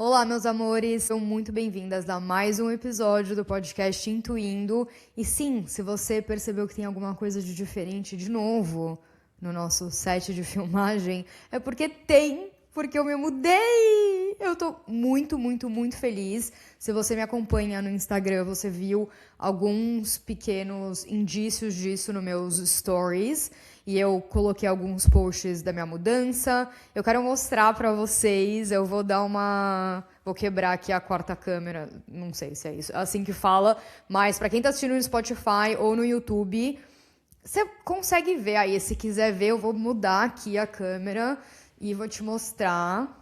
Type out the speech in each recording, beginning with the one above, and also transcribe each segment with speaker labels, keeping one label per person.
Speaker 1: Olá, meus amores, são muito bem-vindas a mais um episódio do podcast Intuindo. E sim, se você percebeu que tem alguma coisa de diferente de novo no nosso set de filmagem, é porque eu me mudei! Eu tô muito feliz. Se você me acompanha no Instagram, você viu alguns pequenos indícios disso nos meus stories. E eu coloquei alguns posts da minha mudança. Eu quero mostrar pra vocês. Eu vou dar uma... Vou quebrar aqui a quarta câmera. Não sei se é isso, assim que fala. Mas pra quem tá assistindo no Spotify ou no YouTube, você consegue ver aí. Se quiser ver, eu vou mudar aqui a câmera e vou te mostrar.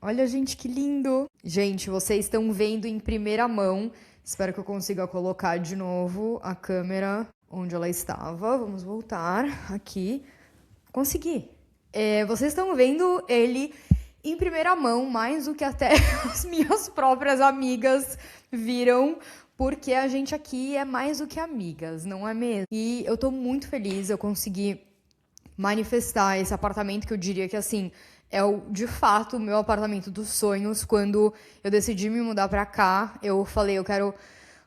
Speaker 1: Olha, gente, que lindo! Gente, vocês estão vendo em primeira mão. Espero que eu consiga colocar de novo a câmera onde ela estava. Vamos voltar aqui. Consegui. Vocês estão vendo ele em primeira mão, mais do que até as minhas próprias amigas viram, porque a gente aqui é mais do que amigas, não é mesmo? E eu tô muito feliz, eu consegui manifestar esse apartamento que eu diria que, assim, de fato, o meu apartamento dos sonhos. Quando eu decidi me mudar pra cá, eu falei, eu quero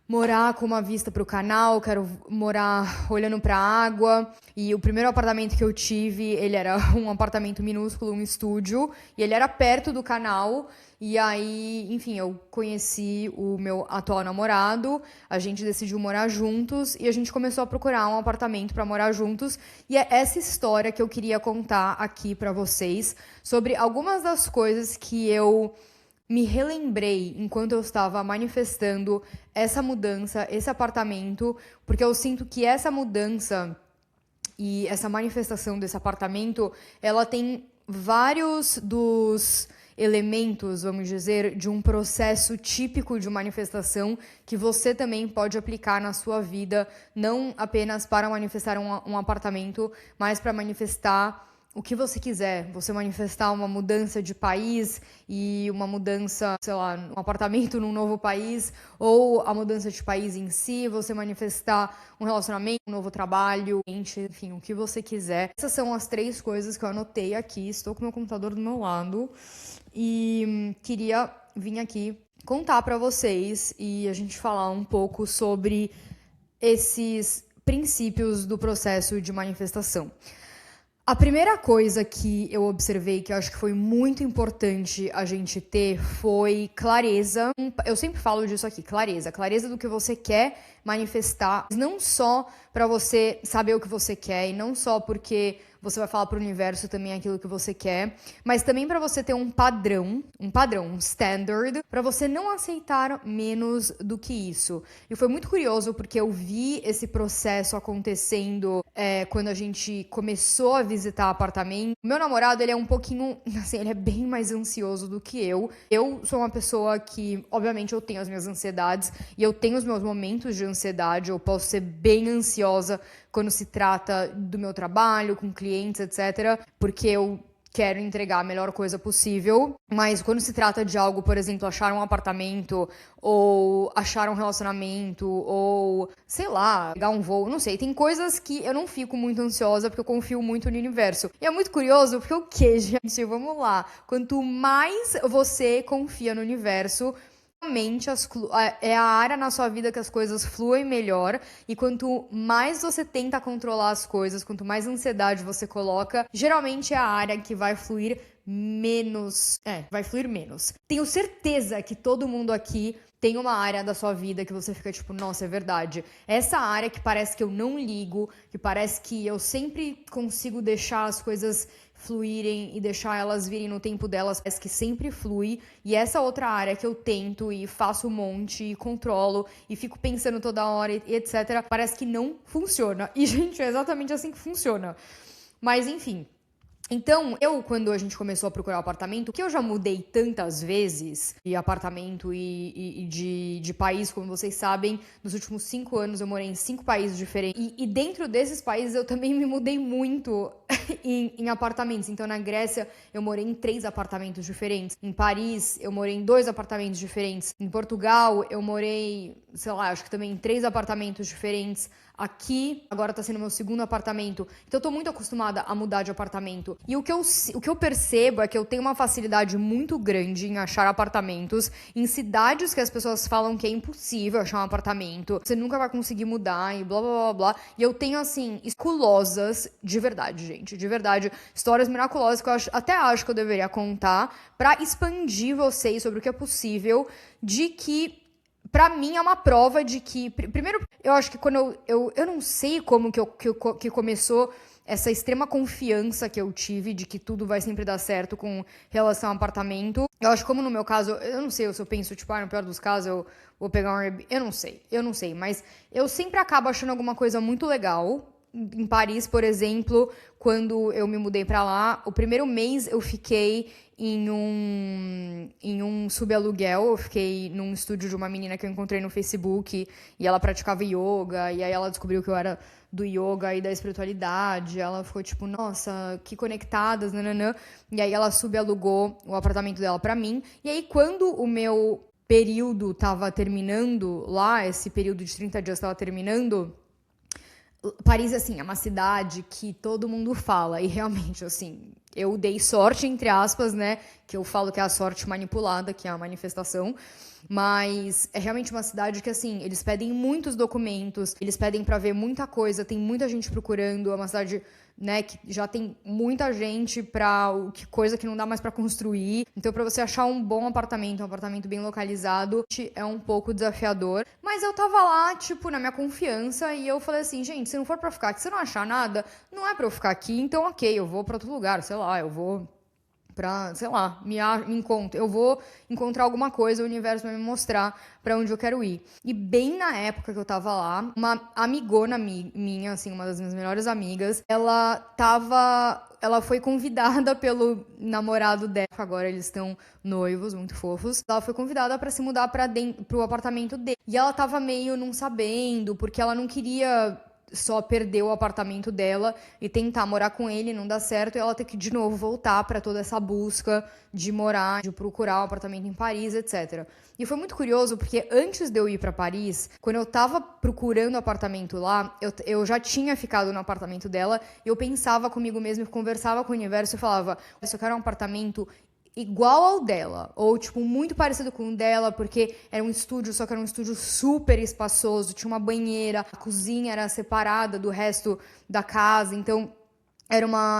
Speaker 1: morar com uma vista pro canal, quero morar olhando pra água. E o primeiro apartamento que eu tive, ele era um apartamento minúsculo, um estúdio, e ele era perto do canal. E aí, enfim, eu conheci o meu atual namorado, a gente decidiu morar juntos e a gente começou a procurar um apartamento pra morar juntos. E é essa história que eu queria contar aqui pra vocês, sobre algumas das coisas que eu me relembrei enquanto eu estava manifestando essa mudança, esse apartamento, porque eu sinto que essa mudança e essa manifestação desse apartamento, ela tem vários dos elementos, vamos dizer, de um processo típico de manifestação que você também pode aplicar na sua vida, não apenas para manifestar um apartamento, mas para manifestar o que você quiser. Você manifestar uma mudança de país e uma mudança, sei lá, um apartamento num novo país, ou a mudança de país em si, você manifestar um relacionamento, um novo trabalho, enfim, o que você quiser. Essas são as 3 coisas que eu anotei aqui. Estou com o meu computador do meu lado e queria vir aqui contar pra vocês e a gente falar um pouco sobre esses princípios do processo de manifestação. A primeira coisa que eu observei, que eu acho que foi muito importante a gente ter, foi clareza. Eu sempre falo disso aqui, clareza. Clareza do que você quer manifestar. Não só pra você saber o que você quer, e não só porque você vai falar pro universo também aquilo que você quer, mas também pra você ter um padrão, um standard, pra você não aceitar menos do que isso. E foi muito curioso porque eu vi esse processo acontecendo quando a gente começou a visitar apartamento. O meu namorado, ele é um pouquinho, assim, ele é bem mais ansioso do que eu. Eu sou uma pessoa que, obviamente, eu tenho as minhas ansiedades e eu tenho os meus momentos de ansiedade. Eu posso ser bem ansiosa quando se trata do meu trabalho, com clientes, etc., porque eu quero entregar a melhor coisa possível, mas quando se trata de algo, por exemplo, achar um apartamento, ou achar um relacionamento, ou, sei lá, pegar um voo, não sei, tem coisas que eu não fico muito ansiosa, porque eu confio muito no universo. E é muito curioso, porque o que, gente? Vamos lá. Quanto mais você confia no universo, é a área na sua vida que as coisas fluem melhor, e quanto mais você tenta controlar as coisas, quanto mais ansiedade você coloca, geralmente é a área que vai fluir menos. Vai fluir menos. Tenho certeza que todo mundo aqui tem uma área da sua vida que você fica tipo, nossa, é verdade. Essa área que parece que eu não ligo, que parece que eu sempre consigo deixar as coisas fluírem e deixar elas virem no tempo delas, parece que sempre flui. E essa outra área que eu tento e faço um monte e controlo e fico pensando toda hora e etc, parece que não funciona. E, gente, é exatamente assim que funciona. Mas, enfim. Então, quando a gente começou a procurar apartamento, que eu já mudei tantas vezes de apartamento e de país, como vocês sabem, nos últimos 5 anos eu morei em 5 países diferentes. E dentro desses países eu também me mudei muito em apartamentos. Então, na Grécia, eu morei em 3 apartamentos diferentes. Em Paris, eu morei em 2 apartamentos diferentes. Em Portugal, eu morei, sei lá, acho que também em 3 apartamentos diferentes. Aqui, agora tá sendo meu segundo apartamento. Então eu tô muito acostumada a mudar de apartamento. E o que eu percebo é que eu tenho uma facilidade muito grande em achar apartamentos em cidades que as pessoas falam que é impossível achar um apartamento. Você nunca vai conseguir mudar e blá, blá, blá, blá. E eu tenho, assim, miraculosas, de verdade, gente, de verdade, histórias miraculosas que eu até acho que eu deveria contar pra expandir vocês sobre o que é possível, de que pra mim é uma prova de que... Primeiro, eu acho que quando eu não sei como que começou essa extrema confiança que eu tive de que tudo vai sempre dar certo com relação ao apartamento. Eu acho que como no meu caso, eu não sei se eu penso, tipo, no pior dos casos eu vou pegar um Airbnb. Eu não sei, mas eu sempre acabo achando alguma coisa muito legal. Em Paris, por exemplo, quando eu me mudei pra lá, o primeiro mês eu fiquei em um subaluguel. Eu fiquei num estúdio de uma menina que eu encontrei no Facebook e ela praticava yoga, e aí ela descobriu que eu era do yoga e da espiritualidade. Ela ficou tipo, nossa, que conectadas, nananã. E aí ela subalugou o apartamento dela pra mim. E aí quando o meu período tava terminando lá, esse período de 30 dias tava terminando, Paris, assim, é uma cidade que todo mundo fala, e realmente, assim, eu dei sorte, entre aspas, né, que eu falo que é a sorte manipulada, que é a manifestação, mas é realmente uma cidade que, assim, eles pedem muitos documentos, eles pedem pra ver muita coisa, tem muita gente procurando, é uma cidade, né, que já tem muita gente pra coisa que não dá mais pra construir. Então, pra você achar um bom apartamento, um apartamento bem localizado, é um pouco desafiador. Mas eu tava lá, tipo, na minha confiança, e eu falei assim, gente, se não for pra ficar aqui, se eu não achar nada, não é pra eu ficar aqui, então ok, eu vou pra outro lugar, sei lá, eu vou pra, sei lá, eu vou encontrar alguma coisa, o universo vai me mostrar pra onde eu quero ir. E bem na época que eu tava lá, uma amigona minha, assim, uma das minhas melhores amigas, ela foi convidada pelo namorado dela, agora eles estão noivos, muito fofos. Ela foi convidada pra se mudar pro apartamento dele. E ela tava meio não sabendo, porque ela não queria só perder o apartamento dela e tentar morar com ele, não dá certo, e ela ter que de novo voltar pra toda essa busca de morar, de procurar um apartamento em Paris, etc. E foi muito curioso porque antes de eu ir pra Paris, quando eu tava procurando apartamento lá, eu já tinha ficado no apartamento dela, e eu pensava comigo mesma, eu conversava com o universo e falava, eu quero um apartamento igual ao dela, ou tipo muito parecido com o dela, porque era um estúdio, só que era um estúdio super espaçoso, tinha uma banheira, a cozinha era separada do resto da casa, então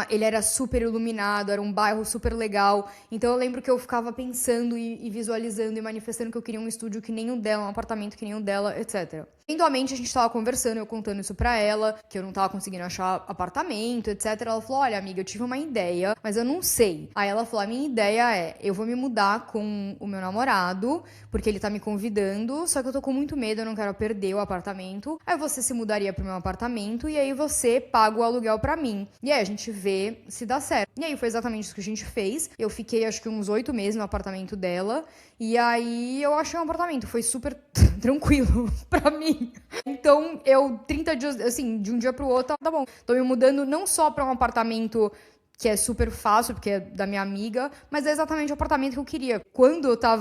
Speaker 1: ele era super iluminado, era um bairro super legal. Então eu lembro que eu ficava pensando e visualizando e manifestando que eu queria um estúdio que nem o dela, um apartamento que nem o dela, etc. Eventualmente a gente tava conversando, eu contando isso pra ela, que eu não tava conseguindo achar apartamento, etc. Ela falou, olha, amiga, eu tive uma ideia, mas eu não sei. Aí ela falou, a minha ideia é, eu vou me mudar com o meu namorado, porque ele tá me convidando, só que eu tô com muito medo, eu não quero perder o apartamento. Aí você se mudaria pro meu apartamento e aí você paga o aluguel pra mim. E aí a gente vê se dá certo. E aí foi exatamente isso que a gente fez. Eu fiquei acho que uns 8 meses no apartamento dela. E aí eu achei um apartamento. Foi super tranquilo pra mim. Então 30 dias, assim, de um dia pro outro, tá bom. Tô me mudando não só pra um apartamento que é super fácil, porque é da minha amiga, mas é exatamente o apartamento que eu queria.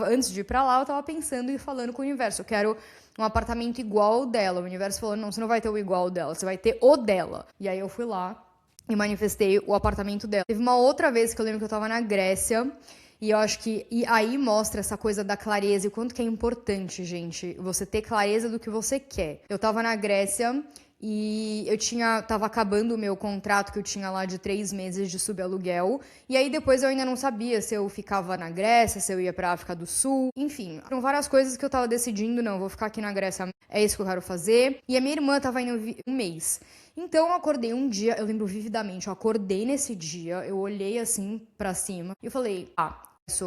Speaker 1: Antes de ir pra lá, eu tava pensando e falando com o universo. Eu quero um apartamento igual ao dela. O universo falou, não, você não vai ter o igual ao dela, você vai ter o dela. E aí eu fui lá e manifestei o apartamento dela. Teve uma outra vez que eu lembro que eu tava na Grécia, e eu acho que aí mostra essa coisa da clareza e o quanto que é importante, gente, você ter clareza do que você quer. Eu tava na Grécia e tava acabando o meu contrato que eu tinha lá de 3 meses de subaluguel. E aí depois eu ainda não sabia se eu ficava na Grécia, se eu ia pra África do Sul. Enfim, eram várias coisas que eu tava decidindo, não, vou ficar aqui na Grécia, é isso que eu quero fazer. E a minha irmã tava indo um mês. Então eu acordei um dia, eu lembro vividamente, eu acordei nesse dia, eu olhei assim pra cima e eu falei,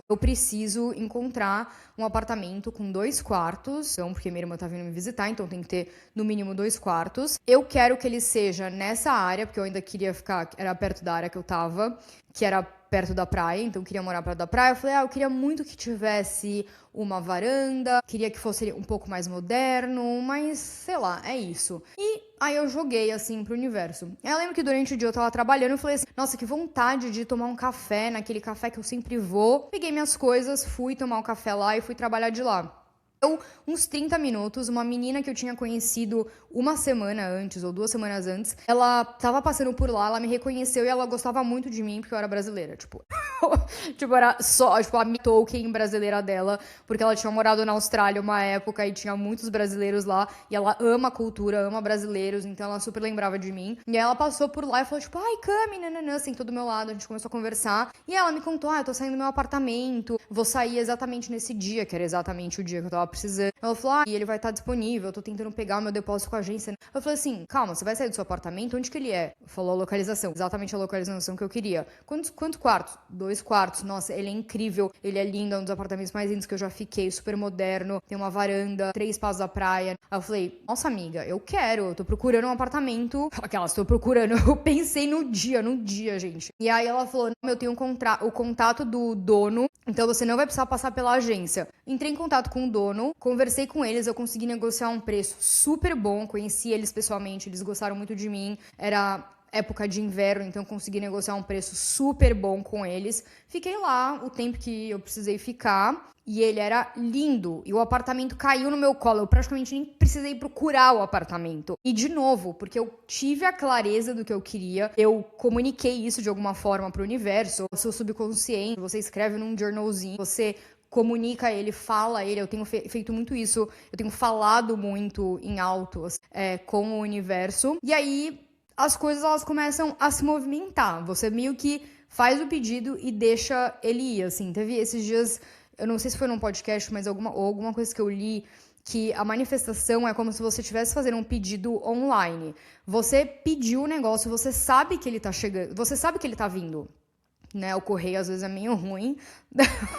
Speaker 1: eu preciso encontrar um apartamento com 2 quartos, então, porque minha irmã tá vindo me visitar, então tem que ter no mínimo 2 quartos. Eu quero que ele seja nessa área, porque eu ainda queria ficar, era perto da área que eu tava, que era perto da praia, então eu queria morar perto da praia. Eu falei, eu queria muito que tivesse uma varanda, queria que fosse um pouco mais moderno, mas sei lá, é isso. E aí eu joguei assim pro universo. Eu lembro que durante o dia eu tava trabalhando e falei assim, nossa, que vontade de tomar um café naquele café que eu sempre vou. Peguei minhas coisas, fui tomar um café lá e fui trabalhar de lá. Eu, uns 30 minutos, uma menina que eu tinha conhecido uma semana antes, ou 2 semanas antes, ela tava passando por lá, ela me reconheceu e ela gostava muito de mim porque eu era brasileira, tipo... tipo, era só, tipo, a Tolkien brasileira dela, porque ela tinha morado na Austrália uma época e tinha muitos brasileiros lá, e ela ama a cultura, ama brasileiros, então ela super lembrava de mim. E aí ela passou por lá e falou, tipo, ai, Cami, nananã, sentou do meu lado, a gente começou a conversar, e ela me contou, eu tô saindo do meu apartamento, vou sair exatamente nesse dia, que era exatamente o dia que eu tava precisando. Ela falou, e ele vai estar disponível, eu tô tentando pegar o meu depósito com a agência. Eu falei assim, calma, você vai sair do seu apartamento? Onde que ele é? Falou a localização, exatamente a localização que eu queria. Quantos quartos? 2 quartos. Nossa, ele é incrível, ele é lindo, é um dos apartamentos mais lindos que eu já fiquei, super moderno, tem uma varanda, 3 passos da praia. Aí eu falei, nossa amiga, eu tô procurando um apartamento. Aquelas, tô procurando, eu pensei no dia, gente. E aí ela falou, não, eu tenho o contato do dono, então você não vai precisar passar pela agência. Entrei em contato com o dono, conversei com eles, eu consegui negociar um preço super bom, conheci eles pessoalmente, eles gostaram muito de mim, era época de inverno, então consegui negociar um preço super bom com eles. Fiquei lá o tempo que eu precisei ficar e ele era lindo. E o apartamento caiu no meu colo, eu praticamente nem precisei procurar o apartamento. E de novo, porque eu tive a clareza do que eu queria, eu comuniquei isso de alguma forma pro universo, o seu subconsciente, você escreve num journalzinho, você comunica ele, fala ele, eu tenho feito muito isso, eu tenho falado muito em alto com o universo, e aí as coisas elas começam a se movimentar, você meio que faz o pedido e deixa ele ir, assim, teve esses dias, eu não sei se foi num podcast, mas alguma coisa que eu li, que a manifestação é como se você estivesse fazendo um pedido online, você pediu o negócio, você sabe que ele tá chegando, você sabe que ele tá vindo, né? O correio às vezes é meio ruim,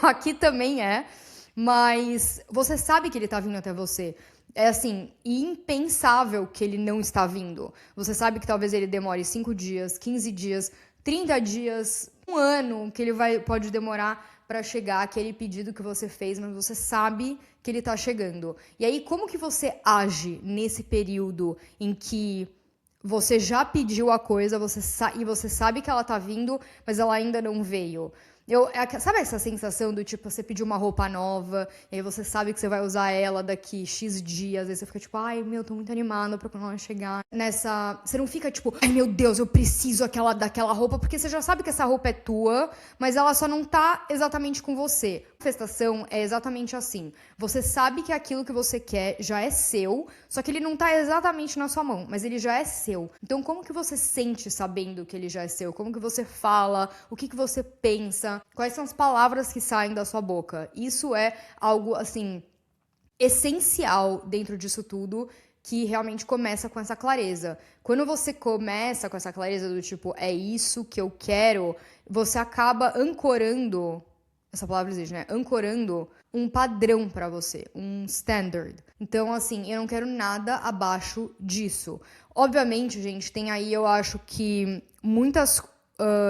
Speaker 1: aqui também é, mas você sabe que ele tá vindo até você. É assim, impensável que ele não está vindo. Você sabe que talvez ele demore 5 dias, 15 dias, 30 dias, um ano que ele pode demorar para chegar aquele pedido que você fez, mas você sabe que ele tá chegando. E aí, como que você age nesse período em que você já pediu a coisa, e você sabe que ela tá vindo, mas ela ainda não veio? Sabe essa sensação do tipo, você pediu uma roupa nova, e aí você sabe que você vai usar ela daqui X dias, aí você fica tipo, ai meu, tô muito animada pra quando ela chegar. Você não fica tipo, ai meu Deus, eu preciso daquela roupa, porque você já sabe que essa roupa é tua, mas ela só não tá exatamente com você. A manifestação é exatamente assim. Você sabe que aquilo que você quer já é seu, só que ele não tá exatamente na sua mão, mas ele já é seu. Então como que você sente sabendo que ele já é seu? Como que você fala? O que você pensa? Quais são as palavras que saem da sua boca? Isso é algo, assim, essencial dentro disso tudo, que realmente começa com essa clareza. Quando você começa com essa clareza do tipo, é isso que eu quero, você acaba ancorando, essa palavra existe, né? Ancorando um padrão pra você, um standard. Então, assim, eu não quero nada abaixo disso. Obviamente, gente, tem aí, eu acho que muitas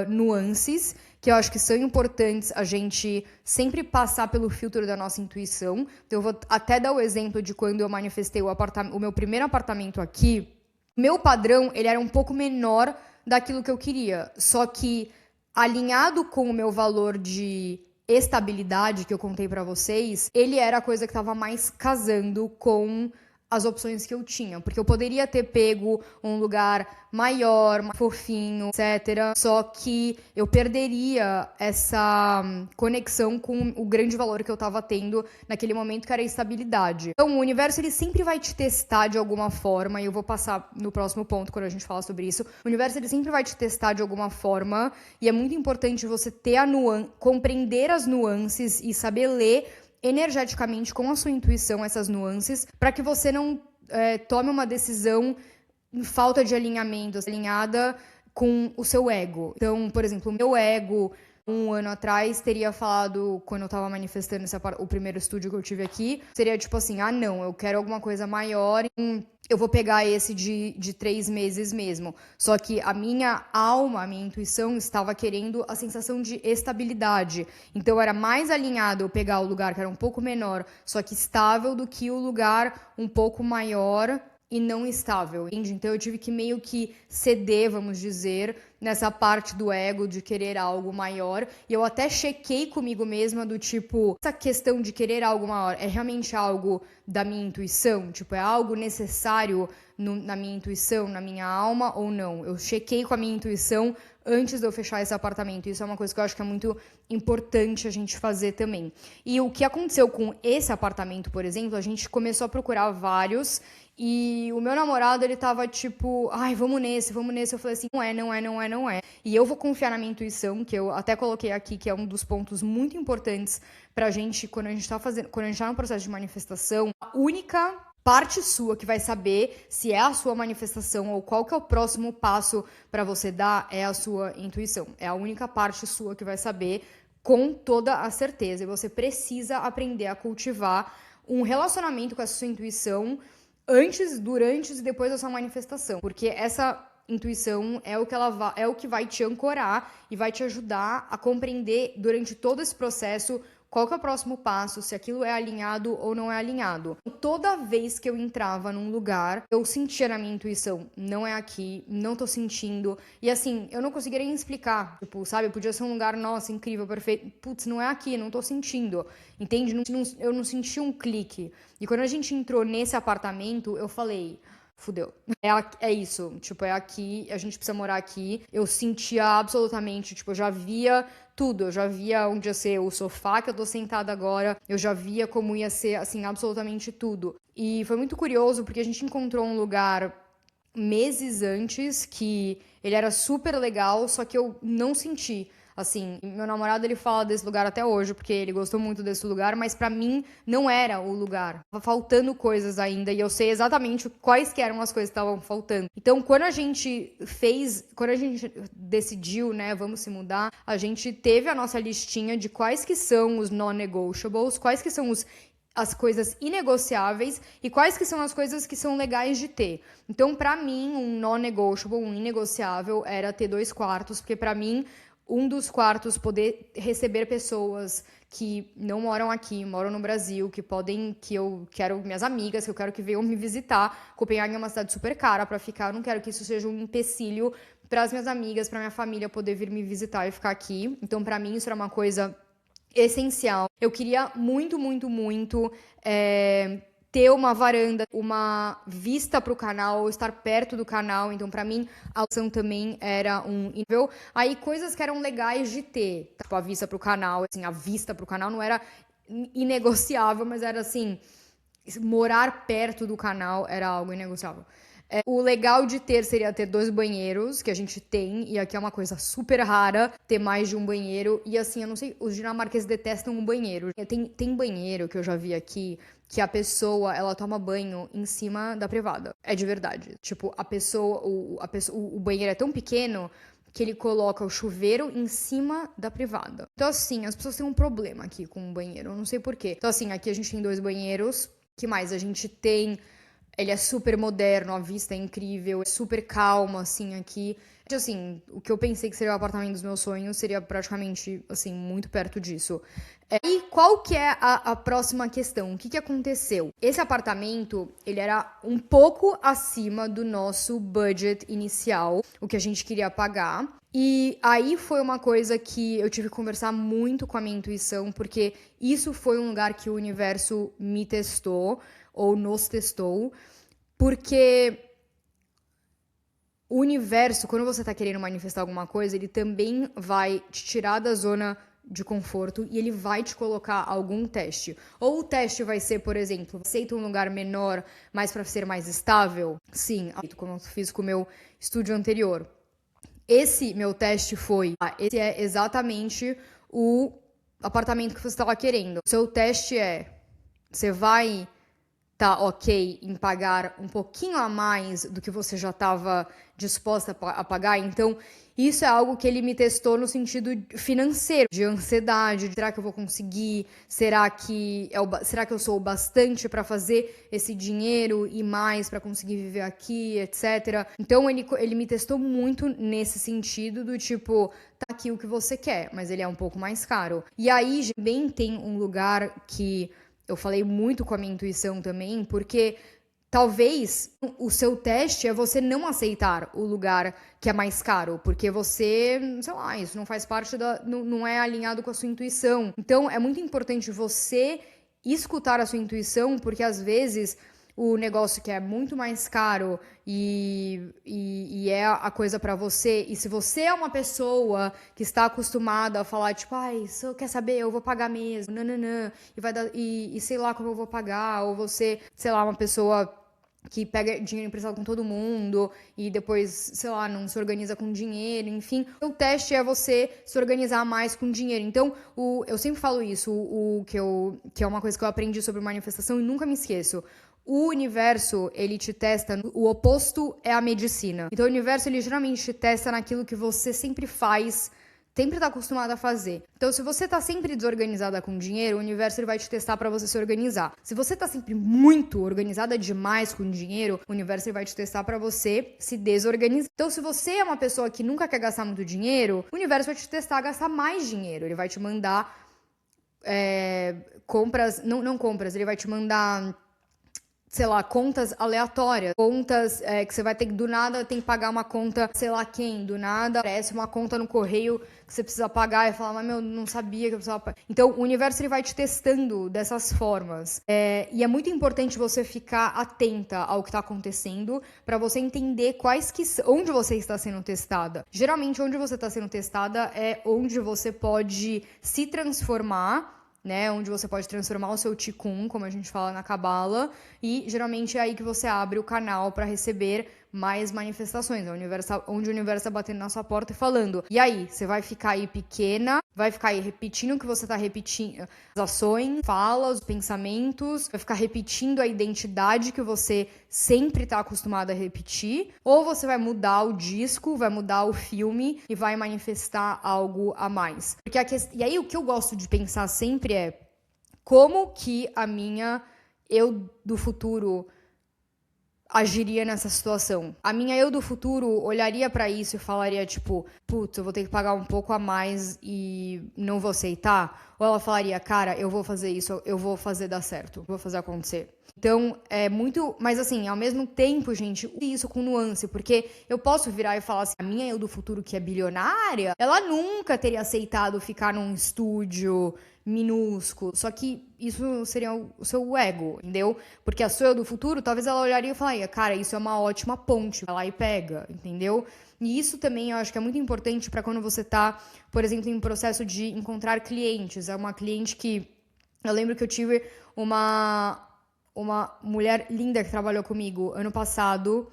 Speaker 1: nuances que eu acho que são importantes a gente sempre passar pelo filtro da nossa intuição. Então, eu vou até dar o exemplo de quando eu manifestei o meu primeiro apartamento aqui. Meu padrão, ele era um pouco menor daquilo que eu queria. Só que, alinhado com o meu valor de estabilidade que eu contei pra vocês, ele era a coisa que estava mais casando com as opções que eu tinha, porque eu poderia ter pego um lugar maior, mais fofinho, etc. Só que eu perderia essa conexão com o grande valor que eu tava tendo naquele momento, que era a estabilidade. Então, o universo, ele sempre vai te testar de alguma forma, e eu vou passar no próximo ponto quando a gente fala sobre isso. O universo, ele sempre vai te testar de alguma forma, e é muito importante você ter compreender as nuances e saber ler energeticamente com a sua intuição essas nuances, para que você não tome uma decisão em falta de alinhamento, alinhada com o seu ego. Então, por exemplo, o meu ego, um ano atrás, teria falado, quando eu tava manifestando o primeiro estúdio que eu tive aqui, seria tipo assim, não, eu quero alguma coisa maior, eu vou pegar esse de 3 meses mesmo. Só que a minha alma, a minha intuição estava querendo a sensação de estabilidade. Então era mais alinhado eu pegar o lugar que era um pouco menor, só que estável, do que o lugar um pouco maior e não estável, entende? Então eu tive que meio que ceder, vamos dizer, nessa parte do ego de querer algo maior. E eu até chequei comigo mesma do tipo, essa questão de querer algo maior é realmente algo da minha intuição? Tipo, é algo necessário na minha intuição, na minha alma ou não? Eu chequei com a minha intuição antes de eu fechar esse apartamento. Isso é uma coisa que eu acho que é muito importante a gente fazer também. E o que aconteceu com esse apartamento, por exemplo, a gente começou a procurar vários e o meu namorado, ele tava tipo, ai, vamos nesse. Eu falei assim, não é. E eu vou confiar na minha intuição, que eu até coloquei aqui, que é um dos pontos muito importantes pra gente, quando a gente tá no processo de manifestação, a única parte sua que vai saber se é a sua manifestação ou qual que é o próximo passo para você dar é a sua intuição. É a única parte sua que vai saber com toda a certeza. E você precisa aprender a cultivar um relacionamento com essa sua intuição antes, durante e depois da sua manifestação. Porque essa intuição é o que vai te ancorar e vai te ajudar a compreender durante todo esse processo qual que é o próximo passo, se aquilo é alinhado ou não é alinhado. Toda vez que eu entrava num lugar, eu sentia na minha intuição, não é aqui, não tô sentindo. E assim, eu não conseguiria nem explicar. Tipo, sabe, podia ser um lugar, nossa, incrível, perfeito. Putz, não é aqui, não tô sentindo. Entende? Eu não senti um clique. E quando a gente entrou nesse apartamento, eu falei, fudeu. É isso. Tipo, é aqui, a gente precisa morar aqui. Eu sentia absolutamente, tipo, eu já via tudo. Eu já via onde ia ser o sofá que eu tô sentada agora. Eu já via como ia ser, assim, absolutamente tudo. E foi muito curioso porque a gente encontrou um lugar meses antes que ele era super legal, só que eu não senti. Assim, meu namorado, ele fala desse lugar até hoje, porque ele gostou muito desse lugar, mas pra mim não era o lugar. Tava faltando coisas ainda, e eu sei exatamente quais que eram as coisas que estavam faltando. Então, quando a gente decidiu, né, vamos se mudar, a gente teve a nossa listinha de quais que são os non-negotiables, quais que são as coisas inegociáveis e quais que são as coisas que são legais de ter. Então, pra mim, um non-negotiable, um inegociável, era ter 2 quartos, porque pra mim um dos quartos poder receber pessoas que não moram aqui, moram no Brasil, que eu quero minhas amigas, que eu quero que venham me visitar. Copenhague é uma cidade super cara para ficar, eu não quero que isso seja um empecilho para as minhas amigas, para minha família poder vir me visitar e ficar aqui. Então, para mim, isso era uma coisa essencial. Eu queria muito, muito, muito ter uma varanda, uma vista para o canal, estar perto do canal. Então, para mim, a opção também era um nível. Aí, coisas que eram legais de ter. Tipo, a vista para o canal. Assim, a vista para o canal não era inegociável, mas era assim, morar perto do canal era algo inegociável. O legal de ter seria ter 2 banheiros, que a gente tem, e aqui é uma coisa super rara, ter mais de um banheiro. E assim, eu não sei, os dinamarqueses detestam um banheiro. Tem banheiro que eu já vi aqui, que a pessoa, ela toma banho em cima da privada. É de verdade. Tipo, o banheiro é tão pequeno que ele coloca o chuveiro em cima da privada. Então assim, as pessoas têm um problema aqui com o banheiro, eu não sei porquê. Então assim, aqui a gente tem 2 banheiros. Que mais? A gente tem... Ele é super moderno, a vista é incrível, é super calmo, assim, aqui. Assim, o que eu pensei que seria o apartamento dos meus sonhos seria praticamente, assim, muito perto disso. E qual que é a próxima questão? O que aconteceu? Esse apartamento, ele era um pouco acima do nosso budget inicial, o que a gente queria pagar. E aí foi uma coisa que eu tive que conversar muito com a minha intuição, porque isso foi um lugar que o universo me testou, ou nos testou, porque o universo, quando você tá querendo manifestar alguma coisa, ele também vai te tirar da zona de conforto e ele vai te colocar algum teste. Ou o teste vai ser, por exemplo, aceita um lugar menor, mas para ser mais estável? Sim, como eu fiz com o meu estúdio anterior. Esse meu teste foi, esse é exatamente o apartamento que você estava querendo. O seu teste você vai tá ok em pagar um pouquinho a mais do que você já estava disposta a pagar. Então, isso é algo que ele me testou no sentido financeiro, de ansiedade. Será que eu vou conseguir? Será que eu sou o bastante para fazer esse dinheiro e mais para conseguir viver aqui, etc. Então, ele me testou muito nesse sentido do tipo, tá aqui o que você quer, mas ele é um pouco mais caro. E aí, também tem um lugar que eu falei muito com a minha intuição também, porque talvez o seu teste é você não aceitar o lugar que é mais caro, porque você, sei lá, isso não faz parte não é alinhado com a sua intuição. Então, é muito importante você escutar a sua intuição, porque às vezes o negócio que é muito mais caro e é a coisa pra você, e se você é uma pessoa que está acostumada a falar, tipo, ai, se eu quer saber, eu vou pagar mesmo, nananã, e vai dar, e sei lá como eu vou pagar, ou você, sei lá, uma pessoa que pega dinheiro emprestado com todo mundo e depois, sei lá, não se organiza com dinheiro, enfim. O teste é você se organizar mais com dinheiro. Então, eu sempre falo isso, que é uma coisa que eu aprendi sobre manifestação e nunca me esqueço. O universo, ele te testa, o oposto é a medicina. Então, o universo, ele geralmente te testa naquilo que você sempre faz, sempre tá acostumado a fazer. Então, se você tá sempre desorganizada com dinheiro, o universo ele vai te testar para você se organizar. Se você tá sempre muito organizada demais com dinheiro, o universo ele vai te testar para você se desorganizar. Então, se você é uma pessoa que nunca quer gastar muito dinheiro, o universo vai te testar a gastar mais dinheiro. Ele vai te mandar compras, não compras, ele vai te mandar, sei lá, contas aleatórias, contas que você vai ter que, do nada, tem que pagar uma conta, sei lá quem, do nada aparece uma conta no correio que você precisa pagar e fala, mas meu, não sabia que eu precisava pagar. Então, o universo ele vai te testando dessas formas. E é muito importante você ficar atenta ao que está acontecendo para você entender onde você está sendo testada. Geralmente, onde você está sendo testada é onde você pode se transformar, né, onde você pode transformar o seu Tikkun, como a gente fala na Cabala, e geralmente é aí que você abre o canal para receber mais manifestações, onde o universo tá batendo na sua porta e falando, e aí, você vai ficar aí pequena, vai ficar aí repetindo o que você tá repetindo, as ações, falas, os pensamentos, vai ficar repetindo a identidade que você sempre tá acostumado a repetir, ou você vai mudar o disco, vai mudar o filme e vai manifestar algo a mais. E aí o que eu gosto de pensar sempre é como que a minha eu do futuro agiria nessa situação. A minha eu do futuro olharia pra isso e falaria, tipo, putz, eu vou ter que pagar um pouco a mais e não vou aceitar? Ou ela falaria, cara, eu vou fazer isso, eu vou fazer dar certo, eu vou fazer acontecer. Então, é muito... Mas, assim, ao mesmo tempo, gente, isso com nuance, porque eu posso virar e falar assim, a minha eu do futuro que é bilionária, ela nunca teria aceitado ficar num estúdio minúsculo. Só que isso seria o seu ego, entendeu? Porque a sua eu do futuro, talvez ela olharia e falaria, cara, isso é uma ótima ponte, vai lá e pega, entendeu? E isso também eu acho que é muito importante para quando você tá, por exemplo, em processo de encontrar clientes. É uma cliente que... Eu lembro que eu tive uma mulher linda que trabalhou comigo ano passado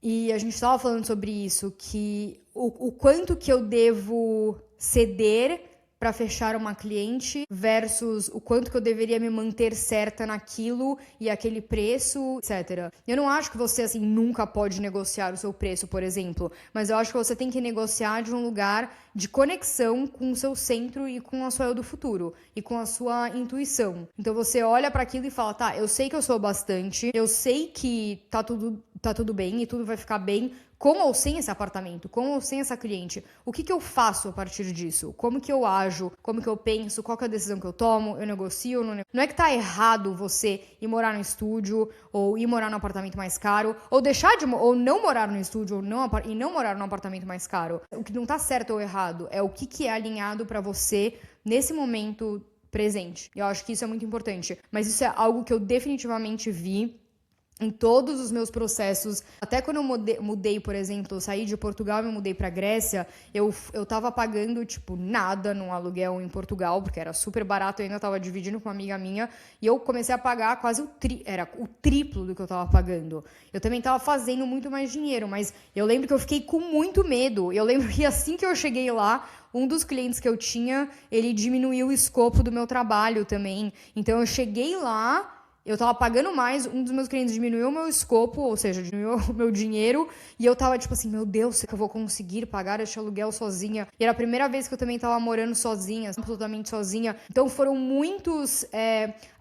Speaker 1: e a gente estava falando sobre isso, que o quanto que eu devo ceder para fechar uma cliente versus o quanto que eu deveria me manter certa naquilo e aquele preço, etc. Eu não acho que você, assim, nunca pode negociar o seu preço, por exemplo, mas eu acho que você tem que negociar de um lugar de conexão com o seu centro e com a sua eu do futuro e com a sua intuição. Então você olha para aquilo e fala, tá, eu sei que eu sou bastante, eu sei que tá tudo bem e tudo vai ficar bem, com ou sem esse apartamento, com ou sem essa cliente. O que eu faço a partir disso? Como que eu ajo? Como que eu penso? Qual que é a decisão que eu tomo? Eu negocio? Não é que tá errado você ir morar no estúdio ou ir morar num apartamento mais caro ou ou não morar no estúdio e não morar num apartamento mais caro. O que não tá certo ou errado é o que é alinhado para você nesse momento presente. Eu acho que isso é muito importante. Mas isso é algo que eu definitivamente vi em todos os meus processos. Até quando eu mudei, por exemplo, eu saí de Portugal e me mudei pra Grécia, eu tava pagando, tipo, nada num aluguel em Portugal, porque era super barato, eu ainda tava dividindo com uma amiga minha, e eu comecei a pagar quase era o triplo do que eu tava pagando. Eu também tava fazendo muito mais dinheiro, mas eu lembro que eu fiquei com muito medo. Eu lembro que assim que eu cheguei lá, um dos clientes que eu tinha, ele diminuiu o escopo do meu trabalho também. Então eu cheguei lá, eu tava pagando mais, um dos meus clientes diminuiu o meu escopo, ou seja, diminuiu o meu dinheiro, e eu tava tipo assim, meu Deus, será que eu vou conseguir pagar este aluguel sozinha? E era a primeira vez que eu também tava morando sozinha, absolutamente sozinha. Então foram muitos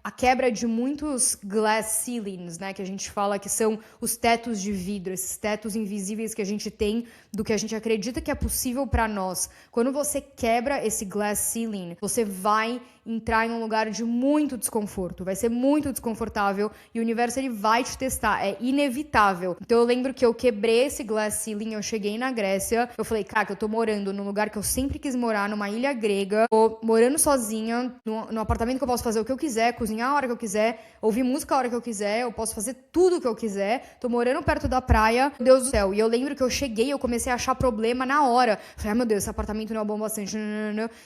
Speaker 1: a quebra de muitos glass ceilings, né, que a gente fala que são os tetos de vidro, esses tetos invisíveis que a gente tem do que a gente acredita que é possível para nós. Quando você quebra esse glass ceiling, você vai entrar em um lugar de muito desconforto, vai ser muito desconfortável e o universo ele vai te testar, é inevitável. Então eu lembro que eu quebrei esse glass ceiling, eu cheguei na Grécia, eu falei, cara, que eu tô morando num lugar que eu sempre quis morar, numa ilha grega, tô morando sozinha, no apartamento que eu posso fazer o que eu quiser, cozinhar a hora que eu quiser, ouvir música a hora que eu quiser, eu posso fazer tudo o que eu quiser, tô morando perto da praia, meu Deus do céu. E eu lembro que eu cheguei, eu comecei a achar problema na hora. Falei, meu Deus, esse apartamento não é bom bastante.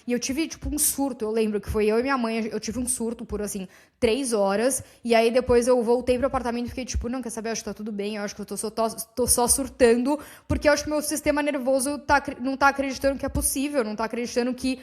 Speaker 1: E eu tive, tipo, um surto. Eu lembro que foi eu e minha mãe, eu tive um surto por, assim, 3 horas. E aí depois eu voltei pro apartamento e fiquei, tipo, não, quer saber? Eu acho que tá tudo bem, eu acho que eu tô só surtando, porque eu acho que meu sistema nervoso não tá acreditando que é possível, não tá acreditando que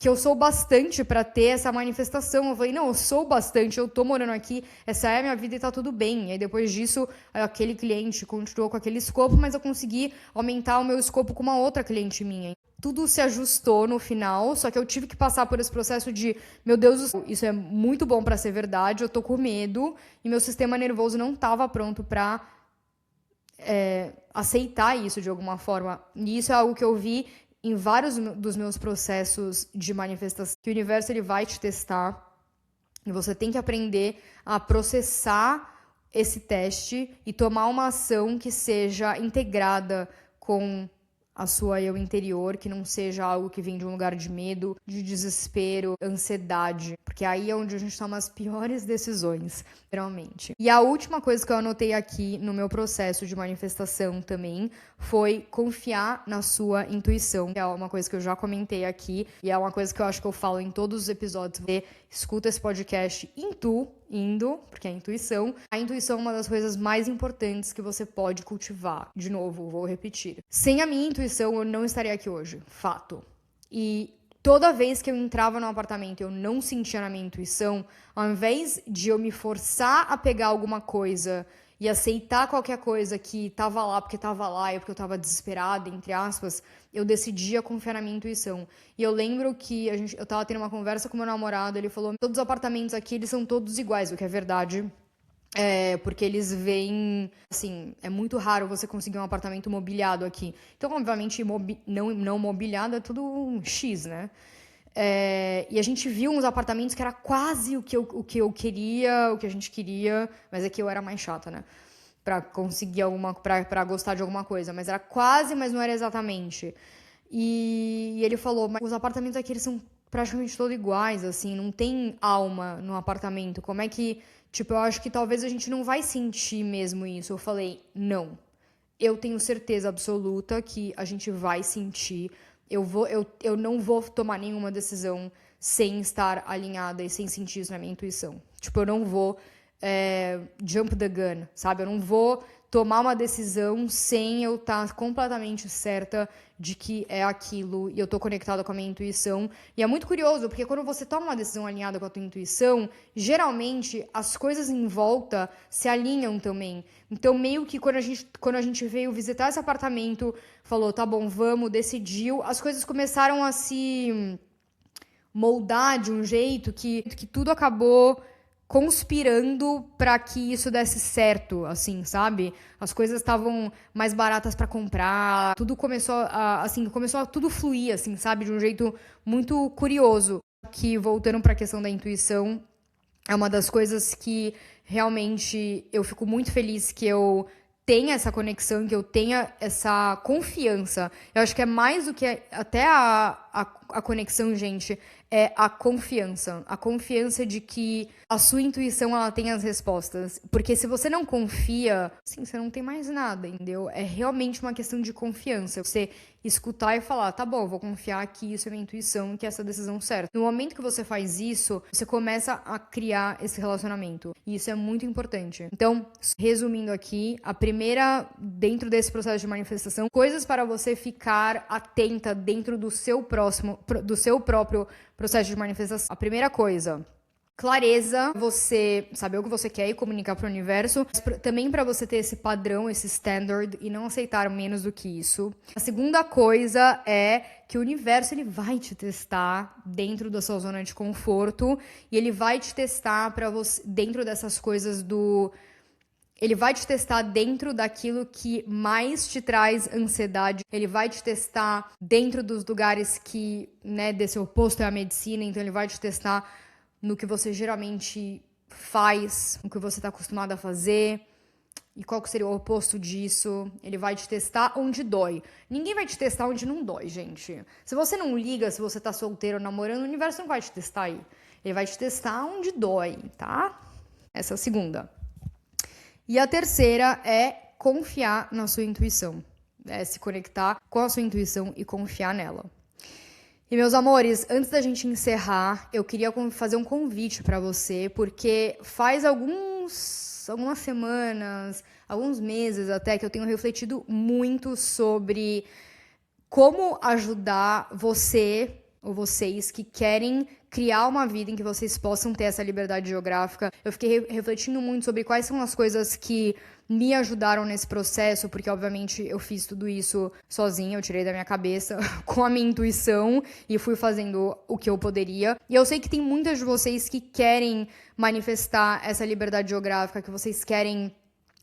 Speaker 1: eu sou bastante pra ter essa manifestação. Eu falei, não, eu sou bastante, eu tô morando aqui, essa é a minha vida e tá tudo bem. E aí depois disso, aquele cliente continuou com aquele escopo, mas eu consegui aumentar o meu escopo com uma outra cliente minha. Tudo se ajustou no final, só que eu tive que passar por esse processo de, meu Deus do céu, isso é muito bom pra ser verdade, eu tô com medo, e meu sistema nervoso não tava pronto pra aceitar isso de alguma forma. E isso é algo que eu vi em vários dos meus processos de manifestação, que o universo ele vai te testar e você tem que aprender a processar esse teste e tomar uma ação que seja integrada com a sua eu interior, que não seja algo que vem de um lugar de medo, de desespero, ansiedade, porque aí é onde a gente toma as piores decisões, realmente. E a última coisa que eu anotei aqui no meu processo de manifestação também foi confiar na sua intuição, que é uma coisa que eu já comentei aqui e é uma coisa que eu acho que eu falo em todos os episódios. Você escuta esse podcast indo, porque é a intuição. A intuição é uma das coisas mais importantes que você pode cultivar. De novo, vou repetir. Sem a minha intuição, eu não estaria aqui hoje. Fato. E toda vez que eu entrava no apartamento e eu não sentia na minha intuição, ao invés de eu me forçar a pegar alguma coisa e aceitar qualquer coisa que tava lá porque tava lá e porque eu tava desesperada, entre aspas, eu decidia confiar na minha intuição. E eu lembro que eu tava tendo uma conversa com meu namorado, ele falou, todos os apartamentos aqui, eles são todos iguais, o que é verdade. Porque eles veem, assim, é muito raro você conseguir um apartamento mobiliado aqui. Então, obviamente, não mobiliado é tudo um X, né? E a gente viu uns apartamentos que era quase o que eu queria, o que a gente queria, mas é que eu era mais chata, né? Pra conseguir pra gostar de alguma coisa, mas era quase, mas não era exatamente. E ele falou, mas os apartamentos aqui, eles são praticamente todos iguais, assim, não tem alma no apartamento, como é que, tipo, eu acho que talvez a gente não vai sentir mesmo isso. Eu falei, não, eu tenho certeza absoluta que a gente vai sentir. Eu não vou tomar nenhuma decisão sem estar alinhada e sem sentir isso na minha intuição. Tipo, eu não vou jump the gun, sabe? Eu não vou tomar uma decisão sem eu estar completamente certa de que é aquilo e eu tô conectada com a minha intuição. E é muito curioso, porque quando você toma uma decisão alinhada com a tua intuição, geralmente as coisas em volta se alinham também. Então, meio que quando a gente veio visitar esse apartamento, falou, tá bom, vamos, decidiu, as coisas começaram a se moldar de um jeito que tudo acabou conspirando para que isso desse certo, assim, sabe? As coisas estavam mais baratas para comprar, tudo começou a tudo fluir, assim, sabe? De um jeito muito curioso. Que, voltando para a questão da intuição, é uma das coisas que realmente eu fico muito feliz que eu tenha essa conexão, que eu tenha essa confiança. Eu acho que é mais do que até a conexão, gente, é a confiança. A confiança de que a sua intuição, ela tem as respostas. Porque se você não confia, assim, você não tem mais nada, entendeu? É realmente uma questão de confiança. Você escutar e falar, tá bom, vou confiar que isso é minha intuição, que é essa decisão certa. No momento que você faz isso, você começa a criar esse relacionamento. E isso é muito importante. Então, resumindo aqui, a primeira, dentro desse processo de manifestação, coisas para você ficar atenta dentro do seu próprio processo de manifestação. A primeira coisa, clareza, você saber o que você quer e comunicar para o universo, mas também para você ter esse padrão, esse standard e não aceitar menos do que isso. A segunda coisa é que o universo ele vai te testar dentro da sua zona de conforto e ele vai te testar para você dentro dessas coisas do ele vai te testar dentro daquilo que mais te traz ansiedade. Ele vai te testar dentro dos lugares que, né, desse oposto é a medicina. Então, ele vai te testar no que você geralmente faz, no que você está acostumado a fazer. E qual que seria o oposto disso? Ele vai te testar onde dói. Ninguém vai te testar onde não dói, gente. Se você não liga, se você tá solteiro ou namorando, o universo não vai te testar aí. Ele vai te testar onde dói, tá? Essa é a segunda. E a terceira é confiar na sua intuição. É se conectar com a sua intuição e confiar nela. E, meus amores, antes da gente encerrar, eu queria fazer um convite para você, porque faz algumas semanas, alguns meses até, que eu tenho refletido muito sobre como ajudar você ou vocês que querem criar uma vida em que vocês possam ter essa liberdade geográfica. Eu fiquei refletindo muito sobre quais são as coisas que me ajudaram nesse processo, porque obviamente eu fiz tudo isso sozinha, eu tirei da minha cabeça com a minha intuição e fui fazendo o que eu poderia. E eu sei que tem muitas de vocês que querem manifestar essa liberdade geográfica, que vocês querem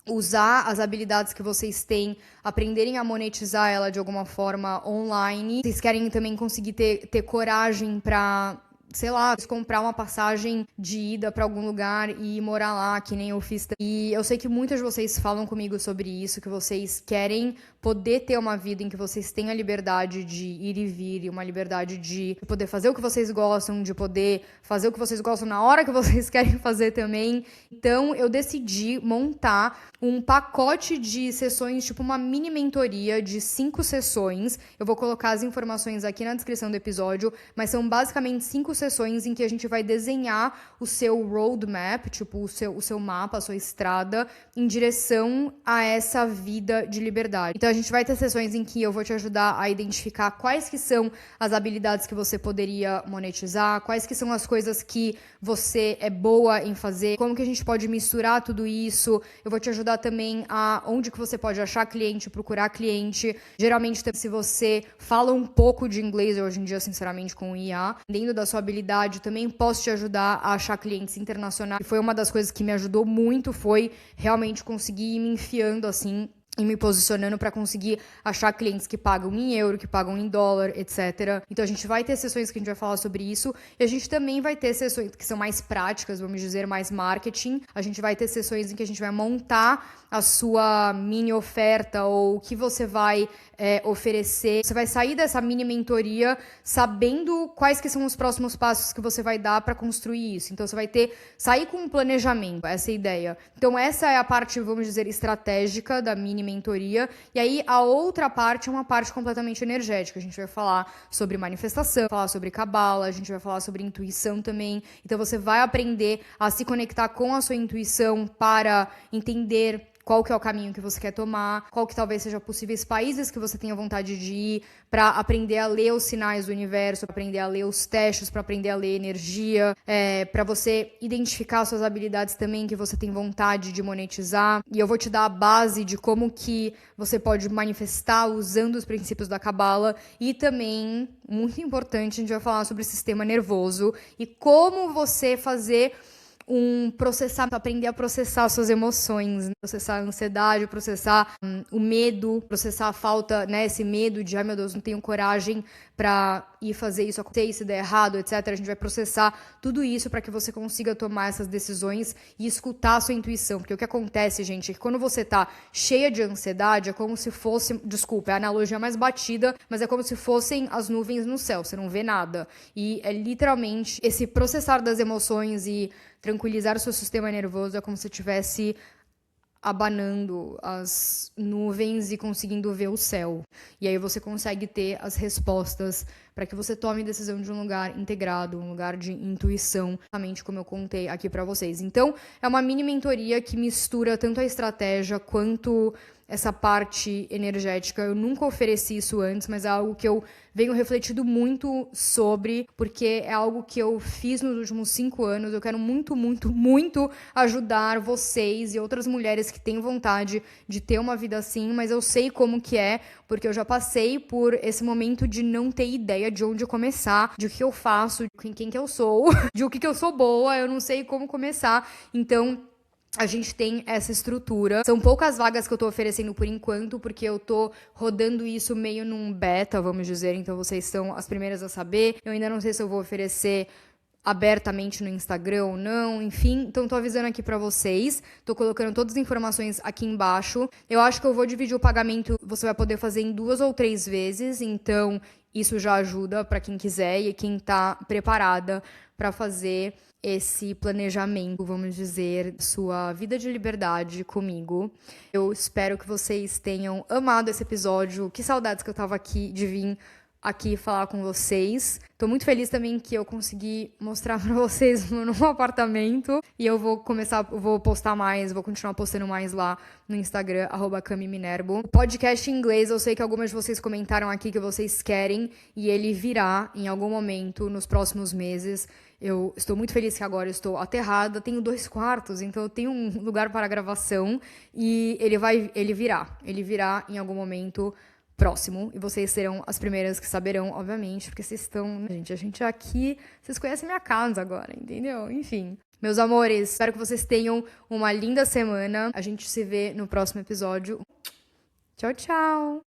Speaker 1: usar as habilidades que vocês têm, aprenderem a monetizar ela de alguma forma online. Vocês querem também conseguir ter coragem pra, sei lá, comprar uma passagem de ida pra algum lugar e morar lá, que nem eu fiz. E eu sei que muitas de vocês falam comigo sobre isso, que vocês querem poder ter uma vida em que vocês tenham a liberdade de ir e vir, e uma liberdade de poder fazer o que vocês gostam, de poder fazer o que vocês gostam na hora que vocês querem fazer também. Então, eu decidi montar um pacote de sessões, tipo uma mini mentoria de 5 sessões. Eu vou colocar as informações aqui na descrição do episódio, mas são basicamente 5 sessões em que a gente vai desenhar o seu roadmap, tipo o seu mapa, a sua estrada, em direção a essa vida de liberdade. Então, a gente vai ter sessões em que eu vou te ajudar a identificar quais que são as habilidades que você poderia monetizar, quais que são as coisas que você é boa em fazer, como que a gente pode misturar tudo isso. Eu vou te ajudar também a onde que você pode achar cliente, procurar cliente. Geralmente, se você fala um pouco de inglês, hoje em dia, sinceramente, com o IA, dentro da sua habilidade, também posso te ajudar a achar clientes internacionais. E foi uma das coisas que me ajudou muito, foi realmente conseguir ir me enfiando assim e me posicionando para conseguir achar clientes que pagam em euro, que pagam em dólar, etc. Então, a gente vai ter sessões que a gente vai falar sobre isso e a gente também vai ter sessões que são mais práticas, vamos dizer, mais marketing. A gente vai ter sessões em que a gente vai montar a sua mini oferta ou o que você vai oferecer. Você vai sair dessa mini mentoria sabendo quais que são os próximos passos que você vai dar para construir isso. Então, você vai sair com um planejamento, essa é a ideia. Então, essa é a parte, vamos dizer, estratégica da mini mentoria. E aí, a outra parte é uma parte completamente energética. A gente vai falar sobre manifestação, falar sobre cabala, a gente vai falar sobre intuição também. Então, você vai aprender a se conectar com a sua intuição para entender qual que é o caminho que você quer tomar, qual que talvez seja possíveis países que você tenha vontade de ir, para aprender a ler os sinais do universo, para aprender a ler os testes, para aprender a ler energia, para você identificar suas habilidades também que você tem vontade de monetizar. E eu vou te dar a base de como que você pode manifestar usando os princípios da Cabala. E também, muito importante, a gente vai falar sobre o sistema nervoso e como você fazer aprender a processar suas emoções, né? Processar a ansiedade, processar o medo, processar a falta, né, esse medo de, ai meu Deus, não tenho coragem pra ir fazer isso acontecer, se der errado, etc. A gente vai processar tudo isso para que você consiga tomar essas decisões e escutar a sua intuição, porque o que acontece, gente, é que quando você tá cheia de ansiedade, é como se fosse, desculpa, é a analogia mais batida, mas é como se fossem as nuvens no céu, você não vê nada. E é literalmente esse processar das emoções e tranquilizar o seu sistema nervoso é como se estivesse abanando as nuvens e conseguindo ver o céu. E aí você consegue ter as respostas para que você tome decisão de um lugar integrado, um lugar de intuição, exatamente como eu contei aqui para vocês. Então, é uma mini mentoria que mistura tanto a estratégia quanto essa parte energética. Eu nunca ofereci isso antes, mas é algo que eu venho refletindo muito sobre, porque é algo que eu fiz nos últimos 5 anos. Eu quero muito, muito, muito ajudar vocês e outras mulheres que têm vontade de ter uma vida assim, mas eu sei como que é, porque eu já passei por esse momento de não ter ideia de onde começar, de o que eu faço, de quem que eu sou, de o que eu sou boa, eu não sei como começar. Então, a gente tem essa estrutura. São poucas vagas que eu tô oferecendo por enquanto, porque eu tô rodando isso meio num beta, vamos dizer. Então, vocês são as primeiras a saber. Eu ainda não sei se eu vou oferecer abertamente no Instagram ou não, enfim. Então, tô avisando aqui pra vocês. Tô colocando todas as informações aqui embaixo. Eu acho que eu vou dividir o pagamento. Você vai poder fazer em 2 ou 3 vezes. Então, isso já ajuda pra quem quiser e quem tá preparada pra fazer esse planejamento, vamos dizer, sua vida de liberdade comigo. Eu espero que vocês tenham amado esse episódio. Que saudades que eu tava aqui de vir aqui falar com vocês. Tô muito feliz também que eu consegui mostrar pra vocês no meu apartamento. E eu vou postar mais, vou continuar postando mais lá no Instagram, @camiminerbo. O podcast em inglês, eu sei que algumas de vocês comentaram aqui que vocês querem, e ele virá em algum momento nos próximos meses. Eu estou muito feliz que agora eu estou aterrada, tenho 2 quartos, então eu tenho um lugar para gravação, e ele virá em algum momento próximo, e vocês serão as primeiras que saberão, obviamente, porque vocês estão, a gente aqui, vocês conhecem minha casa agora, entendeu? Enfim, meus amores, espero que vocês tenham uma linda semana. A gente se vê no próximo episódio. Tchau, tchau!